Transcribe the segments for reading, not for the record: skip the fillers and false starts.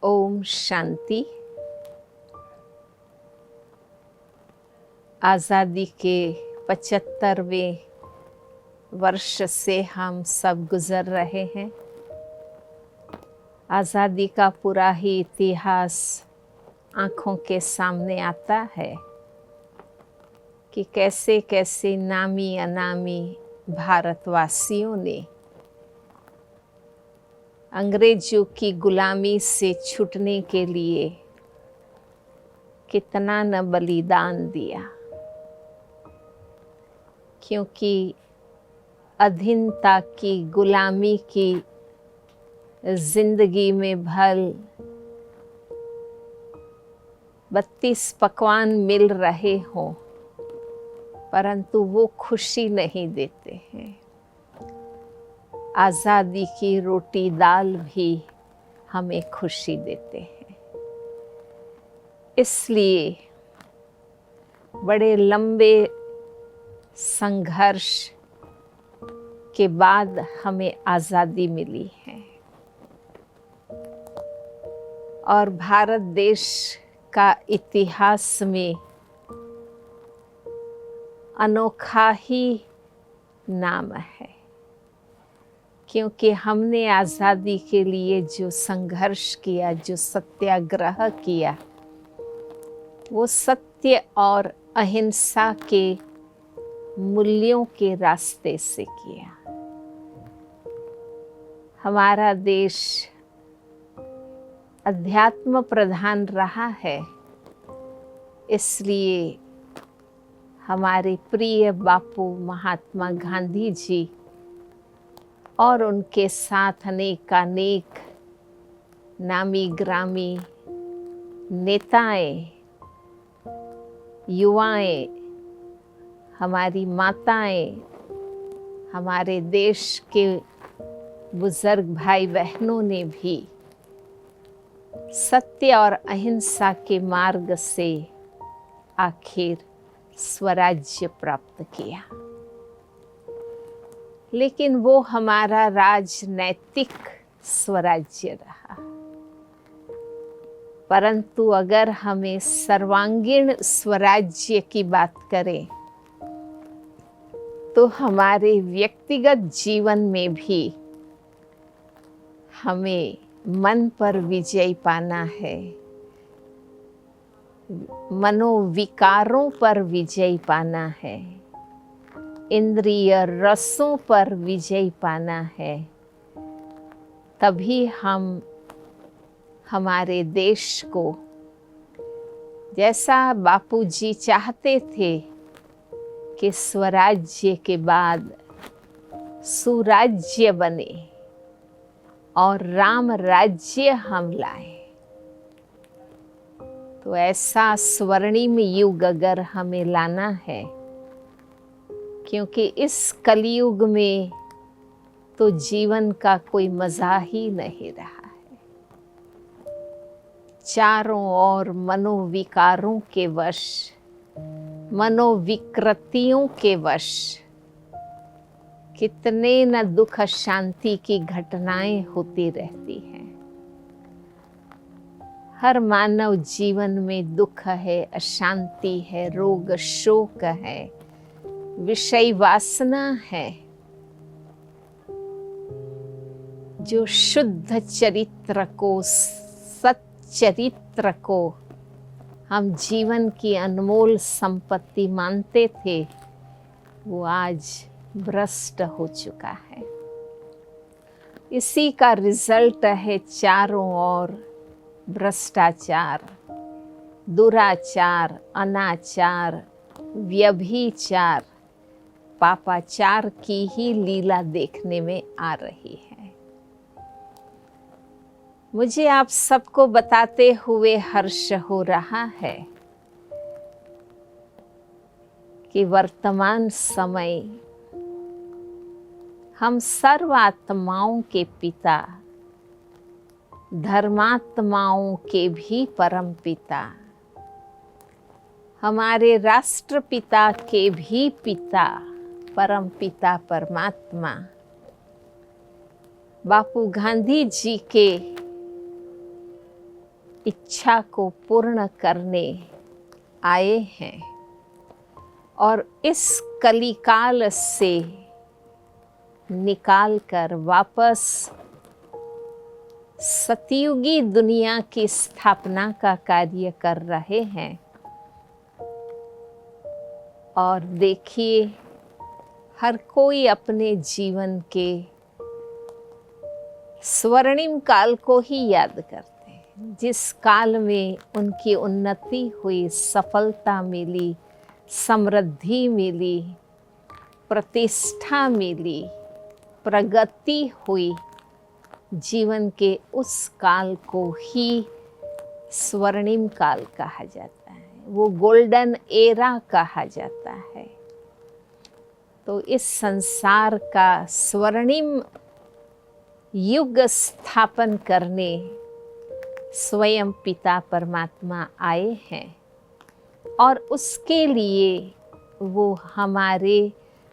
ओम शांति। आज़ादी के 75वें वर्ष से हम सब गुजर रहे हैं। आज़ादी का पूरा ही इतिहास आँखों के सामने आता है कि कैसे कैसे नामी अनामी भारतवासियों ने अंग्रेजों की गुलामी से छूटने के लिए कितना न बलिदान दिया, क्योंकि अधीनता की गुलामी की जिंदगी में भल 32 पकवान मिल रहे हों, परंतु वो खुशी नहीं देते हैं। आज़ादी की रोटी दाल भी हमें खुशी देते हैं। इसलिए बड़े लंबे संघर्ष के बाद हमें आज़ादी मिली है और भारत देश का इतिहास में अनोखा ही नाम है, क्योंकि हमने आज़ादी के लिए जो संघर्ष किया, जो सत्याग्रह किया, वो सत्य और अहिंसा के मूल्यों के रास्ते से किया। हमारा देश अध्यात्म प्रधान रहा है, इसलिए हमारे प्रिय बापू महात्मा गांधी जी और उनके साथ अनेकानेक नामी ग्रामी नेताएं, युवाएं, हमारी माताएं, हमारे देश के बुजुर्ग भाई बहनों ने भी सत्य और अहिंसा के मार्ग से आखिर स्वराज्य प्राप्त किया। लेकिन वो हमारा राजनैतिक स्वराज्य रहा, परंतु अगर हमें सर्वांगीण स्वराज्य की बात करें तो हमारे व्यक्तिगत जीवन में भी हमें मन पर विजय पाना है, मनोविकारों पर विजय पाना है, इंद्रिय रसों पर विजय पाना है। तभी हम हमारे देश को, जैसा बापूजी चाहते थे कि स्वराज्य के बाद सुराज्य बने और राम राज्य हम लाए, तो ऐसा स्वर्णिम युग अगर हमें लाना है, क्योंकि इस कलयुग में तो जीवन का कोई मजा ही नहीं रहा है। चारों ओर मनोविकारों के वश, मनोविकृतियों के वश कितने न दुख शांति की घटनाएं होती रहती हैं। हर मानव जीवन में दुख है, अशांति है, रोग शोक है, विषय वासना है। जो शुद्ध चरित्र को, सच्चरित्र को हम जीवन की अनमोल संपत्ति मानते थे, वो आज भ्रष्ट हो चुका है। इसी का रिजल्ट है चारों ओर भ्रष्टाचार, दुराचार, अनाचार, व्यभिचार, पापाचार की ही लीला देखने में आ रही है। मुझे आप सबको बताते हुए हर्ष हो रहा है कि वर्तमान समय हम सर्वात्माओं के पिता, धर्मात्माओं के भी परम पिता, हमारे राष्ट्रपिता के भी पिता, परम पिता परमात्मा बापू गांधी जी के इच्छा को पूर्ण करने आए हैं और इस कलिकाल से निकालकर वापस सतयुगी दुनिया की स्थापना का कार्य कर रहे हैं। और देखिए, हर कोई अपने जीवन के स्वर्णिम काल को ही याद करते हैं, जिस काल में उनकी उन्नति हुई, सफलता मिली, समृद्धि मिली, प्रतिष्ठा मिली, प्रगति हुई। जीवन के उस काल को ही स्वर्णिम काल कहा जाता है, वो गोल्डन एरा कहा जाता है। तो इस संसार का स्वर्णिम युग स्थापन करने स्वयं पिता परमात्मा आए हैं और उसके लिए वो हमारे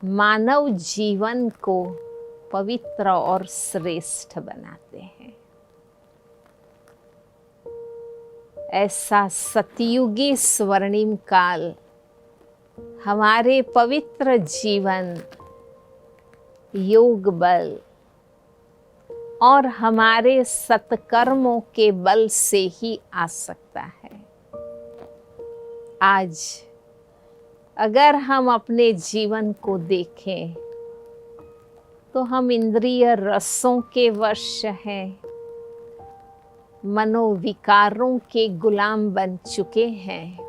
मानव जीवन को पवित्र और श्रेष्ठ बनाते हैं। ऐसा सतयुगी स्वर्णिम काल हमारे पवित्र जीवन, योग बल और हमारे सत्कर्मों के बल से ही आ सकता है। आज अगर हम अपने जीवन को देखें तो हम इंद्रिय रसों के वश हैं, मनोविकारों के गुलाम बन चुके हैं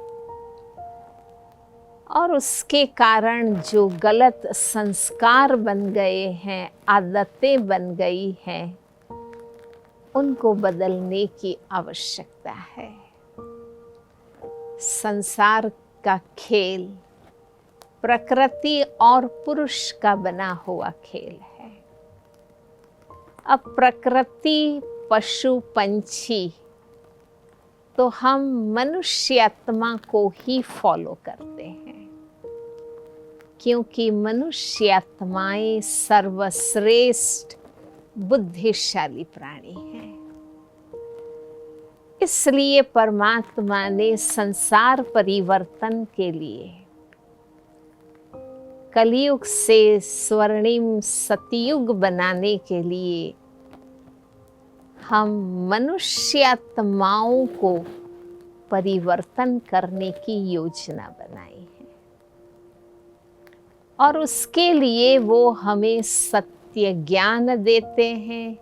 और उसके कारण जो गलत संस्कार बन गए हैं, आदतें बन गई हैं, उनको बदलने की आवश्यकता है। संसार का खेल प्रकृति और पुरुष का बना हुआ खेल है। अब प्रकृति, पशु, पंछी, तो हम मनुष्य आत्मा को ही फॉलो करते हैं, क्योंकि मनुष्य आत्माएं सर्वश्रेष्ठ बुद्धिशाली प्राणी हैं। इसलिए परमात्मा ने संसार परिवर्तन के लिए कलयुग से स्वर्णिम सतयुग बनाने के लिए हम मनुष्य आत्माओं को परिवर्तन करने की योजना बनाई है और उसके लिए वो हमें सत्य ज्ञान देते हैं,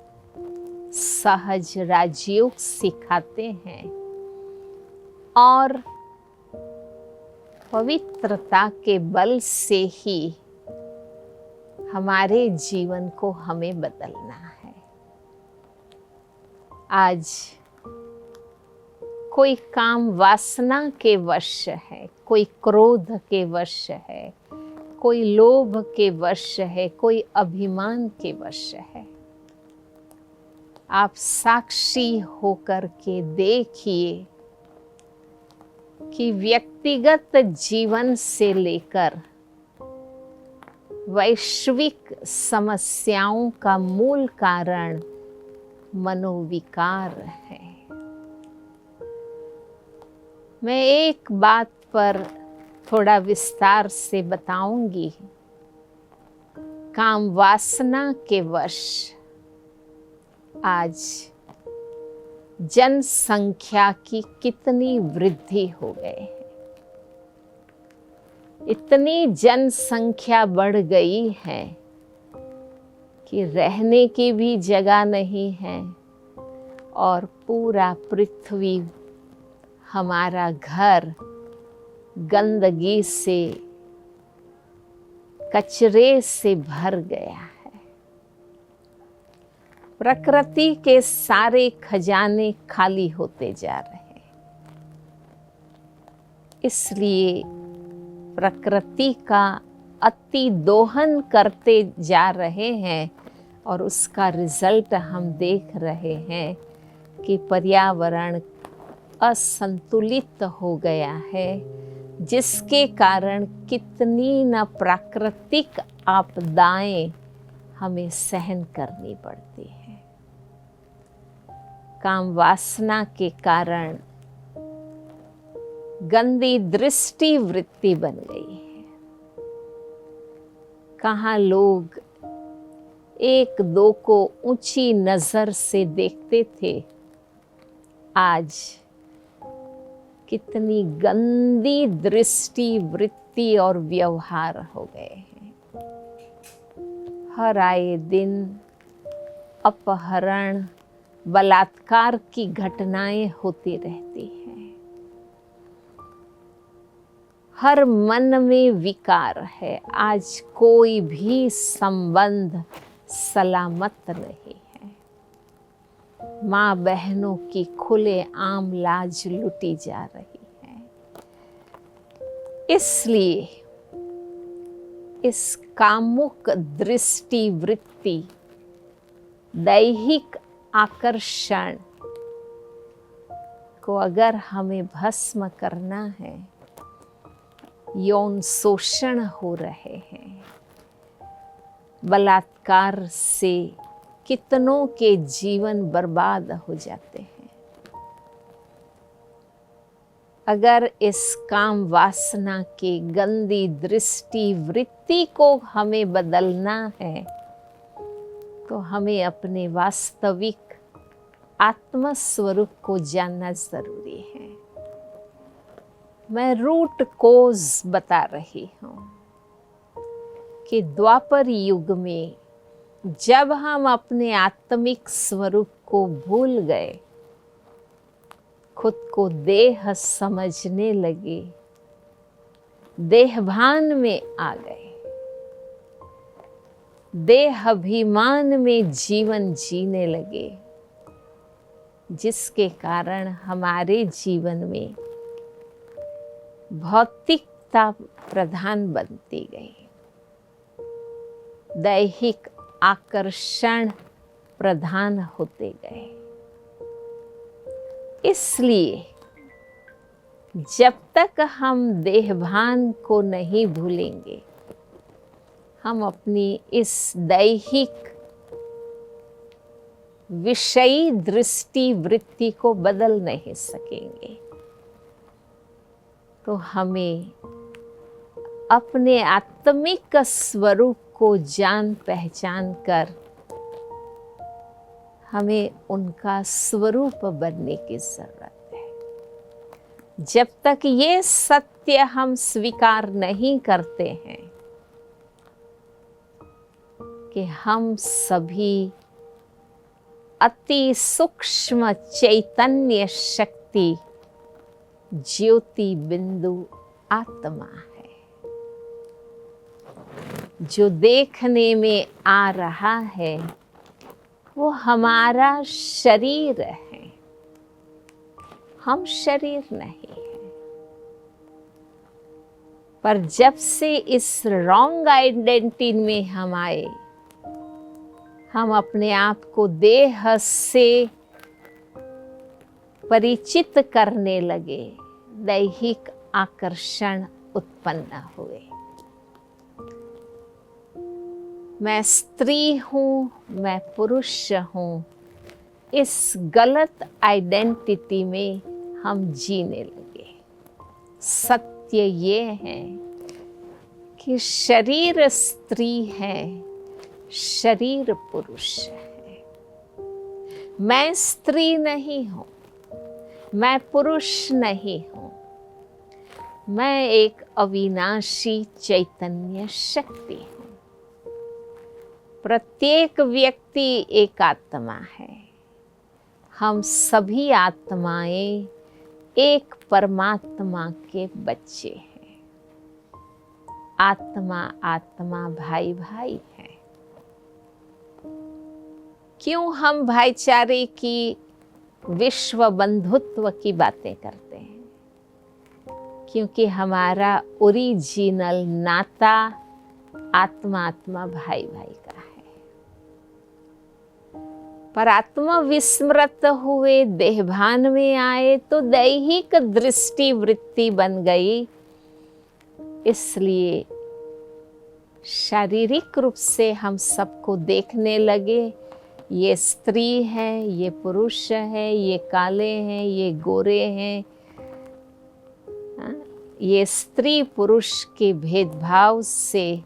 सहज राजयोग सिखाते हैं और पवित्रता के बल से ही हमारे जीवन को हमें बदलना है। आज कोई काम वासना के वश है, कोई क्रोध के वश है, कोई लोभ के वश है, कोई अभिमान के वश है। आप साक्षी होकर के देखिए कि व्यक्तिगत जीवन से लेकर वैश्विक समस्याओं का मूल कारण मनोविकार है। मैं एक बात पर थोड़ा विस्तार से बताऊंगी। काम वासना के वश आज जनसंख्या की कितनी वृद्धि हो गई है। इतनी जनसंख्या बढ़ गई है कि रहने की भी जगह नहीं है और पूरा पृथ्वी, हमारा घर गंदगी से, कचरे से भर गया है। प्रकृति के सारे खजाने खाली होते जा रहे हैं। इसलिए प्रकृति का अति दोहन करते जा रहे हैं और उसका रिजल्ट हम देख रहे हैं कि पर्यावरण असंतुलित हो गया है, जिसके कारण कितनी न प्राकृतिक आपदाएं हमें सहन करनी पड़ती हैं। काम वासना के कारण गंदी दृष्टि वृत्ति बन गई है। कहाँ लोग एक दो को ऊंची नजर से देखते थे, आज कितनी गंदी दृष्टि वृत्ति और व्यवहार हो गए हैं। हर आए दिन अपहरण, बलात्कार की घटनाएं होती रहती हैं। हर मन में विकार है। आज कोई भी संबंध सलामत नहीं है। माँ बहनों की खुले आम लाज लुटी जा रही है। इसलिए इस कामुक दृष्टि वृत्ति, दैहिक आकर्षण को अगर हमें भस्म करना है, यौन शोषण हो रहे हैं, बलात्कार से कितनों के जीवन बर्बाद हो जाते हैं। अगर इस काम वासना के गंदी दृष्टि वृत्ति को हमें बदलना है, तो हमें अपने वास्तविक आत्म स्वरूप को जानना जरूरी है। मैं रूट कोज बता रही हूँ कि द्वापर युग में जब हम अपने आत्मिक स्वरूप को भूल गए, खुद को देह समझने लगे, देहभान में आ गए, देह अभिमान में जीवन जीने लगे, जिसके कारण हमारे जीवन में भौतिकता प्रधान बनती गई, दैहिक आकर्षण प्रधान होते गए। इसलिए जब तक हम देहभान को नहीं भूलेंगे, हम अपनी इस दैहिक विषयी दृष्टि वृत्ति को बदल नहीं सकेंगे। तो हमें अपने आत्मिक स्वरूप को जान पहचान कर हमें उनका स्वरूप बनने की जरूरत है। जब तक ये सत्य हम स्वीकार नहीं करते हैं कि हम सभी अति सूक्ष्म चैतन्य शक्ति ज्योति बिंदु आत्मा है, जो देखने में आ रहा है वो हमारा शरीर है, हम शरीर नहीं है। पर जब से इस रॉन्ग आइडेंटिटी में हम आए, हम अपने आप को देह से परिचित करने लगे, दैहिक आकर्षण उत्पन्न हुए। मैं स्त्री हूँ, मैं पुरुष हूँ, इस गलत आइडेंटिटी में हम जीने लगे। सत्य ये है कि शरीर स्त्री है, शरीर पुरुष है। मैं स्त्री नहीं हूँ, मैं पुरुष नहीं हूँ, मैं एक अविनाशी चैतन्य शक्ति हूँ। प्रत्येक व्यक्ति एक आत्मा है। हम सभी आत्माएं एक परमात्मा के बच्चे हैं। आत्मा आत्मा भाई भाई है। क्यों हम भाईचारे की, विश्व बंधुत्व की बातें करते हैं? क्योंकि हमारा ओरिजिनल नाता आत्मा आत्मा भाई भाई का है। पर आत्मा विस्मृत हुए, देहभान में आए तो दैहिक दृष्टि वृत्ति बन गई। इसलिए शारीरिक रूप से हम सबको देखने लगे, ये स्त्री है, ये पुरुष है, ये काले हैं, ये गोरे हैं। ये स्त्री पुरुष के भेदभाव से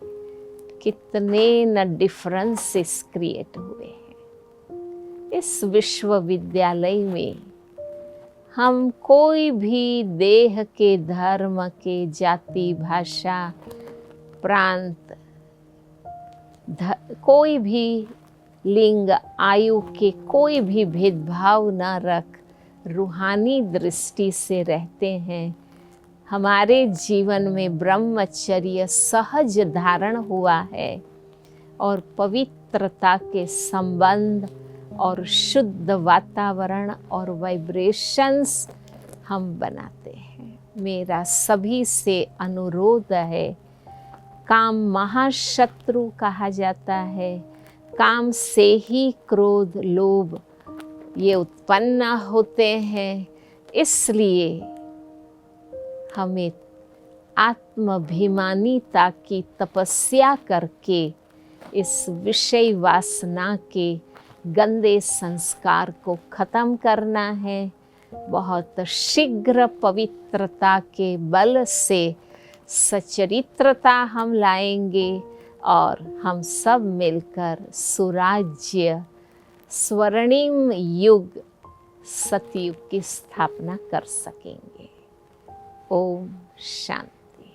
कितने न डिफरेंसेस क्रिएट हुए हैं। इस विश्वविद्यालय में हम कोई भी देह के, धर्म के, जाति, भाषा, प्रांत, कोई भी लिंग, आयु के कोई भी भेदभाव न रख रूहानी दृष्टि से रहते हैं। हमारे जीवन में ब्रह्मचर्य सहज धारण हुआ है और पवित्रता के संबंध और शुद्ध वातावरण और वाइब्रेशंस हम बनाते हैं। मेरा सभी से अनुरोध है, काम महाशत्रु कहा जाता है। काम से ही क्रोध, लोभ ये उत्पन्न होते हैं। इसलिए हमें आत्माभिमानिता की तपस्या करके इस विषय वासना के गंदे संस्कार को खत्म करना है। बहुत शीघ्र पवित्रता के बल से सचरित्रता हम लाएंगे और हम सब मिलकर सुराज्य, स्वर्णिम युग, सतयुग की स्थापना कर सकेंगे। ओम शांति।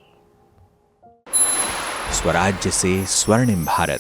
स्वराज्य से स्वर्णिम भारत।